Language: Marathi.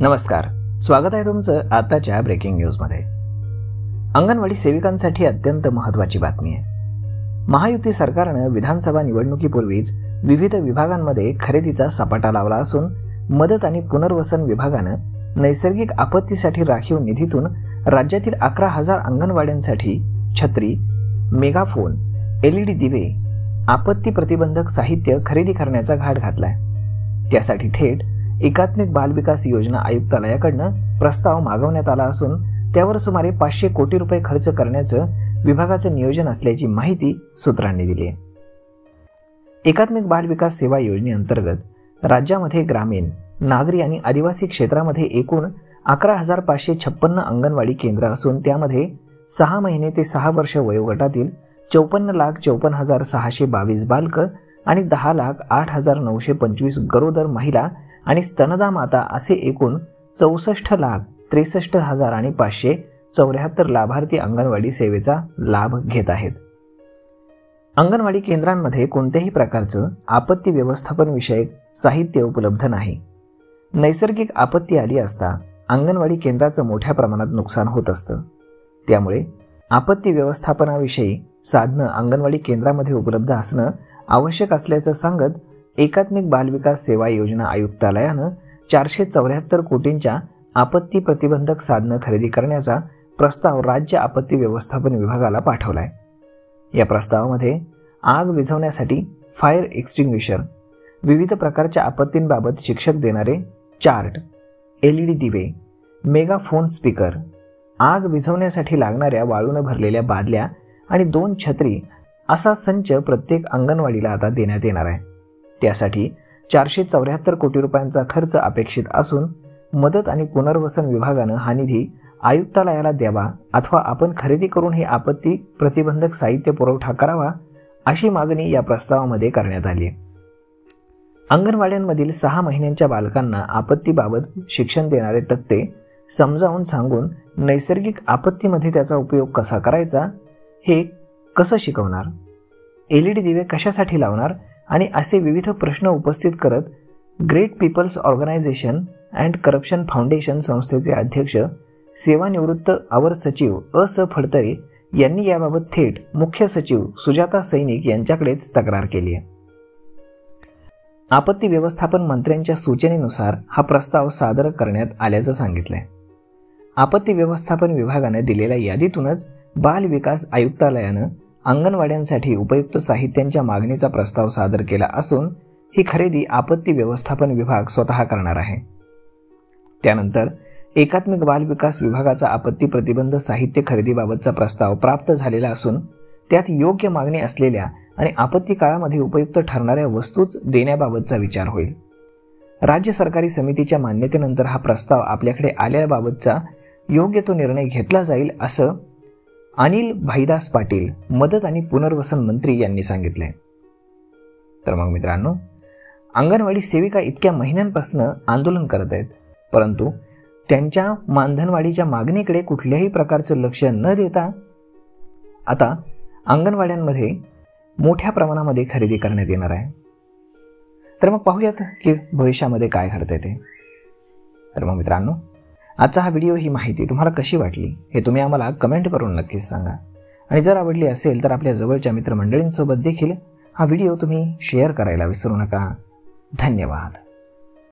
नमस्कार, स्वागत आहे तुमचं आताच्या ब्रेकिंग न्यूजमध्ये। अंगणवाडी सेविकांसाठी अत्यंत महत्त्वाची बातमी आहे। महायुती सरकारने विधानसभा निवडणुकीपूर्वीच विविध विभागांमध्ये खरेदीचा सपाटा लावला असून मदत आणि पुनर्वसन विभागाने नैसर्गिक आपत्तीसाठी राखीव निधीतून राज्यातील 11,000 अंगणवाड्यांसाठी छत्री, मेगाफोन, LED दिवे, आपत्ती प्रतिबंधक साहित्य खरेदी करण्याचा घाट घातलाय। त्यासाठी थेट एकात्मिक बाल विकास योजना आयुक्तालयाकडून प्रस्ताव मागवण्यात आला असून त्यावर सुमारे 500 कोटी रुपये खर्च करण्याचं विभागाचं नियोजन असल्याची माहिती सूत्रांनी दिली आहे। एकात्मिक बाल विकास सेवा योजनेअंतर्गत राज्यामध्ये ग्रामीण, नागरी आणि आदिवासी क्षेत्रामध्ये एकूण 11,556 अंगणवाडी केंद्र असून त्यामध्ये 6 महिने ते 6 वर्ष वयोगटातील 54,54,622 बालक आणि 10,08,925 गरोदर महिला आणि स्तनदा माता असे एकूण 64,63,574 लाभार्थी अंगणवाडी सेवेचा लाभ घेत आहेत। अंगणवाडी केंद्रांमध्ये कोणत्याही प्रकारचं आपत्ती व्यवस्थापन विषयक साहित्य उपलब्ध नाही। नैसर्गिक आपत्ती आली असता अंगणवाडी केंद्राचं मोठ्या प्रमाणात नुकसान होत असतं। त्यामुळे आपत्ती व्यवस्थापनाविषयी साधनं अंगणवाडी केंद्रामध्ये उपलब्ध असणं आवश्यक असल्याचं सांगत एकात्मिक बाल विकास सेवा योजना आयुक्तालयानं 474 कोटींच्या आपत्ती प्रतिबंधक साधनं खरेदी करण्याचा प्रस्ताव राज्य आपत्ती व्यवस्थापन विभागाला पाठवलाय। या प्रस्तावामध्ये आग विझवण्यासाठी फायर एक्सटिंग्विशर, विविध प्रकारच्या आपत्तींबाबत शिक्षक देणारे चार्ट, LED दिवे, मेगाफोन स्पीकर, आग विझवण्यासाठी लागणाऱ्या वाळूने भरलेल्या बादल्या आणि 2 छत्री असा संच प्रत्येक अंगणवाडीला आता देण्यात येणार आहे। त्यासाठी 474 कोटी रुपयांचा खर्च अपेक्षित असून मदत आणि पुनर्वसन विभागानं हा निधी आयुक्तालयाला द्यावा अथवा आपण खरेदी करून हे आपत्ती प्रतिबंधक साहित्य पुरवठा करावा अशी मागणी या प्रस्तावामध्ये करण्यात आली आहे। अंगणवाड्यांमधील 6 महिन्यांच्या बालकांना आपत्तीबाबत शिक्षण देणारे तक्ते समजावून सांगून नैसर्गिक आपत्तीमध्ये त्याचा उपयोग कसा करायचा हे कसं शिकवणार, LED दिवे कशासाठी लावणार आणि असे विविध प्रश्न उपस्थित करत great people's organisation and corruption foundation संस्थेचे अध्यक्ष सेवानिवृत्त अवर सचिव अ.स. फडतरे यांनी याबाबत थेट मुख्य सचिव सुजाता सैनिक यांच्याकडेच तक्रार केली आहे। आपत्ती व्यवस्थापन मंत्र्यांच्या सूचनेनुसार हा प्रस्ताव सादर करण्यात आल्याचं सांगितलंय। आपत्ती व्यवस्थापन विभागाने दिलेल्या यादीतूनच बाल विकास आयुक्तालयानं अंगणवाड्यांसाठी उपयुक्त साहित्यांच्या मागणीचा प्रस्ताव सादर केला असून ही खरेदी आपत्ती व्यवस्थापन विभाग स्वतः करणार आहे। त्यानंतर एकात्मिक बाल विकास विभागाचा आपत्ती प्रतिबंध साहित्य खरेदीबाबतचा प्रस्ताव प्राप्त झालेला असून त्यात योग्य मागणी असलेल्या आणि आपत्ती काळामध्ये उपयुक्त ठरणाऱ्या वस्तूच देण्याबाबतचा विचार होईल। राज्य सरकारी समितीच्या मान्यतेनंतर हा प्रस्ताव आपल्याकडे आल्याबाबतचा योग्य तो निर्णय घेतला जाईल असं अनिल भाईदास पाटील, मदत आणि पुनर्वसन मंत्री यांनी सांगितले। तर मग मित्रांनो, अंगणवाडी सेविका इतक्या महिन्यांपासून आंदोलन करत आहेत, परंतु त्यांच्या मानधनवाढीच्या मागणीकडे कुठल्याही प्रकारचं लक्ष न देता आता अंगणवाड्यांमध्ये मोठ्या प्रमाणामध्ये खरेदी करण्यात येणार आहे। तर मग पाहूयात की भविष्यामध्ये काय घडतंय ते। तर मग मित्रांनो, आजचा हा व्हिडिओ, ही माहिती तुम्हाला कशी वाटली हे तुम्ही आम्हाला कमेंट करून नक्कीच सांगा आणि जर आवडली असेल तर आपल्या जवळच्या मित्रमंडळींसोबत देखील हा व्हिडिओ तुम्ही शेअर करायला विसरू नका। धन्यवाद।